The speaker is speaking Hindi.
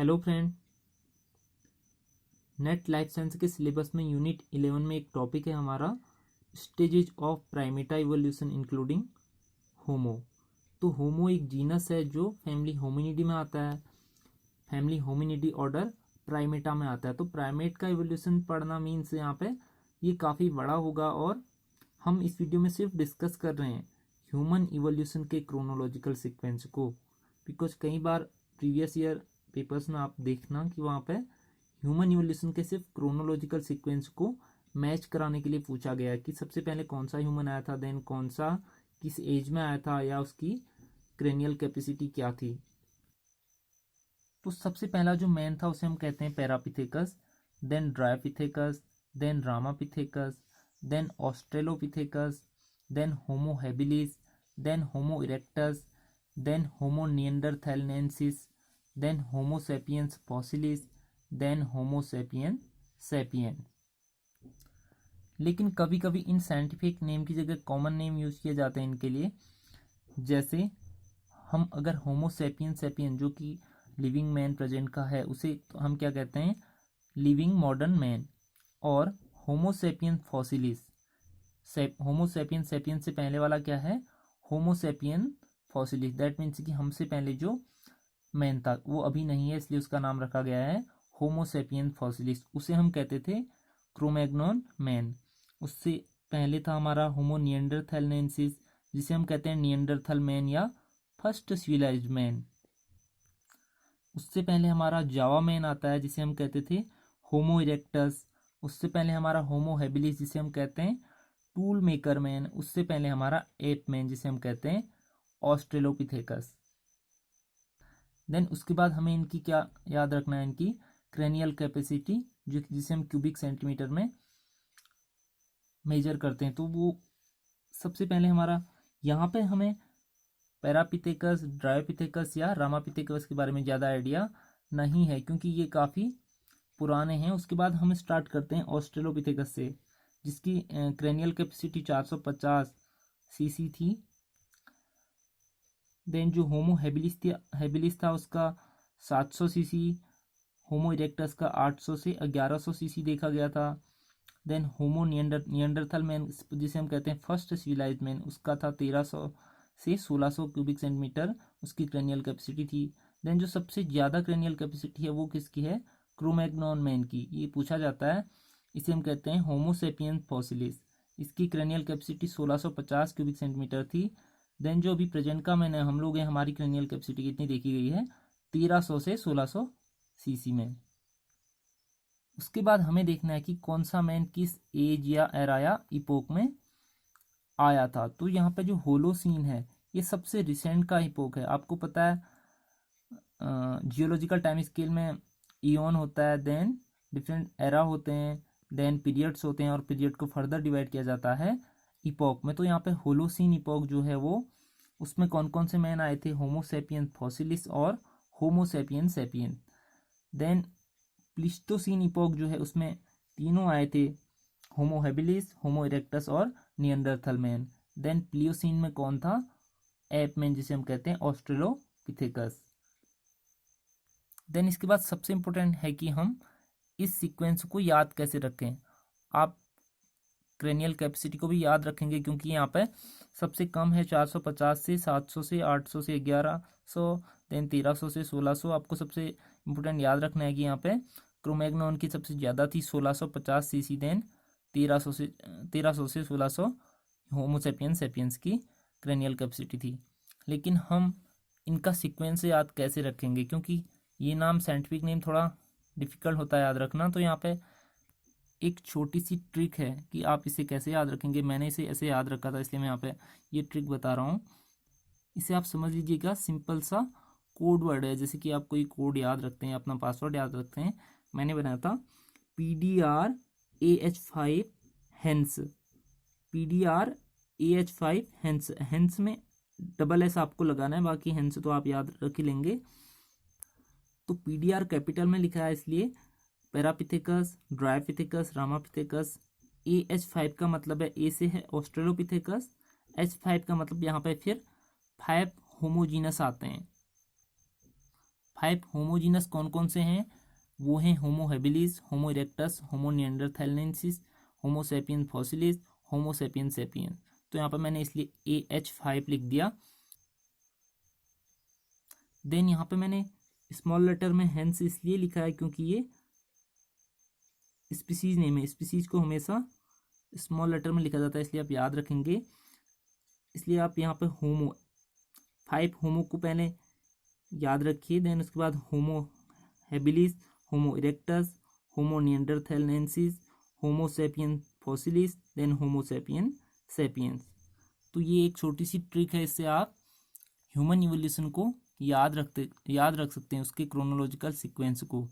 Hello friend, NET life science के सिलेबस में यूनिट 11 में एक टॉपिक है हमारा stages of primata evolution including homo. तो होमो एक जीनस है जो फैमिली होमिनिडी में आता है। फैमिली होमिनिडी ऑर्डर प्राइमेटा में आता है। तो प्राइमेट का इवोल्यूशन पढ़ना मीन्स यहाँ पे ये काफ़ी बड़ा होगा और हम इस वीडियो में सिर्फ डिस्कस कर रहे हैं ह्यूमन इवोल्यूशन के क्रोनोलॉजिकल सीक्वेंस को। बिकॉज कई बार प्रीवियस ईयर पेपर्स में आप देखना कि वहाँ पे ह्यूमन इवोल्यूशन के सिर्फ क्रोनोलॉजिकल सीक्वेंस को मैच कराने के लिए पूछा गया है कि सबसे पहले कौन सा ह्यूमन आया था, देन कौन सा किस एज में आया था, या उसकी क्रेनियल कैपेसिटी क्या थी। तो सबसे पहला जो मैन था उसे हम कहते हैं Parapithecus, then Dryopithecus, then Ramapithecus, then Australopithecus, then Homo habilis, then Homo erectus, then Homo neanderthalensis, then Homo sapiens fossilis, then Homo sapien sapien. लेकिन कभी कभी इन साइंटिफिक नेम की जगह कॉमन नेम यूज किए जाते हैं इनके लिए। जैसे हम अगर होमो सेपियन सेपियन जो कि लिविंग मैन प्रेजेंट का है उसे तो हम क्या कहते हैं, लिविंग मॉडर्न मैन। और होमो सेपियन फॉसिलिस, होमो सेपियन सेपियन से पहले वाला क्या है, होमो सेपियन फॉसिलिस। दैट मीन्स कि हमसे पहले जो मैन था वो अभी नहीं है, इसलिए उसका नाम रखा गया है होमो सेपियन फॉसिलिस। उसे हम कहते थे क्रोमैग्नॉन मैन। उससे पहले था हमारा होमो निएंडरथैलेंसिस, जिसे हम कहते हैं निएंडरथल मैन या फर्स्ट सिविलाइज्ड मैन। उससे पहले हमारा जावा मैन आता है जिसे हम कहते थे होमो इरेक्टस। उससे पहले हमारा होमो हैबिलिस जिसे हम कहते हैं टूल मेकर मैन। उससे पहले हमारा एप मैन जिसे हम कहते हैं ऑस्ट्रेलोपिथेकस। देन उसके बाद हमें इनकी क्या याद रखना है, इनकी क्रेनियल कैपेसिटी जो जिसे हम क्यूबिक सेंटीमीटर में मेजर करते हैं। तो वो सबसे पहले हमारा यहाँ पे हमें पैरापिथेकस, ड्रायोपिथेकस या रामापिथेकस के बारे में ज़्यादा आइडिया नहीं है क्योंकि ये काफ़ी पुराने हैं। उसके बाद हम स्टार्ट करते हैं ऑस्ट्रेलोपिथेकस से, जिसकी क्रेनियल कैपेसिटी 450 सीसी थी। देन जो होमो हैबिलिस था उसका 700 सीसी, होमो इरेक्टस का 800 से 1100 सीसी देखा गया था। देन होमो निएंडरथल मैन जिसे हम कहते हैं फर्स्ट सिविलाइज्ड मैन, उसका था 1300 से 1600 क्यूबिक सेंटीमीटर उसकी क्रेनियल कैपेसिटी थी। देन जो सबसे ज़्यादा क्रेनियल कैपेसिटी है वो किसकी है, क्रोमैग्नॉन मैन की। ये पूछा जाता है, इसे हम कहते हैं होमो सेपियन फॉसिलिस। इसकी क्रेनियल कैपेसिटी 1650 क्यूबिक सेंटीमीटर थी। देन जो अभी प्रेजेंट का मैंने हम लोग हैं, हमारी क्रेनियल कैपेसिटी कितनी देखी गई है, 1300 से 1600 सीसी में। उसके बाद हमें देखना है कि कौन सा मैन किस एज या एरा या इपोक में आया था। तो यहाँ पे जो होलोसीन है ये सबसे रिसेंट का इपोक है। आपको पता है जियोलॉजिकल टाइम स्केल में ईओन होता है, देन डिफरेंट एरा होते हैं, देन पीरियड्स होते हैं और पीरियड को फर्दर डिवाइड किया जाता है इपोक में। तो यहाँ पे होलोसीन इपोक जो है वो उसमें कौन कौन से मैन आए थे, होमो सेपियन फॉसिलिस और Homo sapien sapien. Then Pleistocene epoch जो है उसमें तीनों आए थे, होमो हैबिलिस, होमो इरेक्टस और निएंडरथल मैन। देन प्लियोसीन में कौन था, एप मैन जिसे हम कहते हैं ऑस्ट्रेलोपिथेकस। देन इसके बाद सबसे इम्पोर्टेंट है कि हम इस सीक्वेंस को याद कैसे रखें। आप क्रेनियल कैपेसिटी को भी याद रखेंगे क्योंकि यहाँ पे सबसे कम है 450 से 700 से 800 से 1100, देन 1300 से 1600। आपको सबसे इम्पोर्टेंट याद रखना है कि यहाँ पे क्रोमैग्नॉन की सबसे ज़्यादा थी 1650 सीसी, देन 1300 से 1600 होमोसेपियन सेपियंस की क्रेनियल कैपेसिटी थी। लेकिन हम इनका सीक्वेंस याद कैसे रखेंगे, क्योंकि ये नाम साइंटिफिक नेम थोड़ा डिफिकल्ट होता है याद रखना। तो यहाँ पे एक छोटी सी ट्रिक है कि आप इसे कैसे याद रखेंगे। मैंने इसे ऐसे याद रखा था इसलिए मैं यहाँ पे ये ट्रिक बता रहा हूँ। इसे आप समझ लीजिएगा, सिंपल सा कोड वर्ड है। जैसे कि आप कोई कोड याद रखते हैं, अपना पासवर्ड याद रखते हैं। मैंने बनाया था PDRAH5 hence, PDRAH5 hence. Hence में डबल एस आपको लगाना है, बाकी हेंस तो आप याद रख ही लेंगे। तो PDR कैपिटल में लिखा है इसलिए पैरापिथेकस, ड्रायोपिथेकस, रामापिथेकस। AH5 का मतलब है, ए से है ऑस्ट्रेलोपिथेकस, H5 का मतलब यहाँ पे फिर 5 होमोजीनस आते हैं। 5 होमोजीनस कौन कौन से हैं, वो हैं होमो हैबिलिस, होमो इरेक्टस, होमो निएंडरथैलेंसिस, होमो सैपियन फॉसिलिस, होमो सैपियन सैपियन। तो यहाँ पर मैंने इसलिए AH5 लिख दिया। देन यहाँ पे मैंने स्मॉल लेटर में हेंस इसलिए लिखा है क्योंकि ये स्पीसीज नेम है, स्पीसीज को हमेशा स्मॉल लेटर में लिखा जाता है, इसलिए आप याद रखेंगे। इसलिए आप यहाँ पे होमो 5 होमो को पहले याद रखिए, देन उसके बाद होमो हैबिलिस, होमो इरेक्टस, होमो निएंडरथैलेंसिस, होमो सैपियन फॉसिलिस, देन होमो सैपियन सैपियंस। तो ये एक छोटी सी ट्रिक है, इससे आप ह्यूमन इवोल्यूशन को याद रख सकते हैं, उसके क्रोनोलॉजिकल सीक्वेंस को।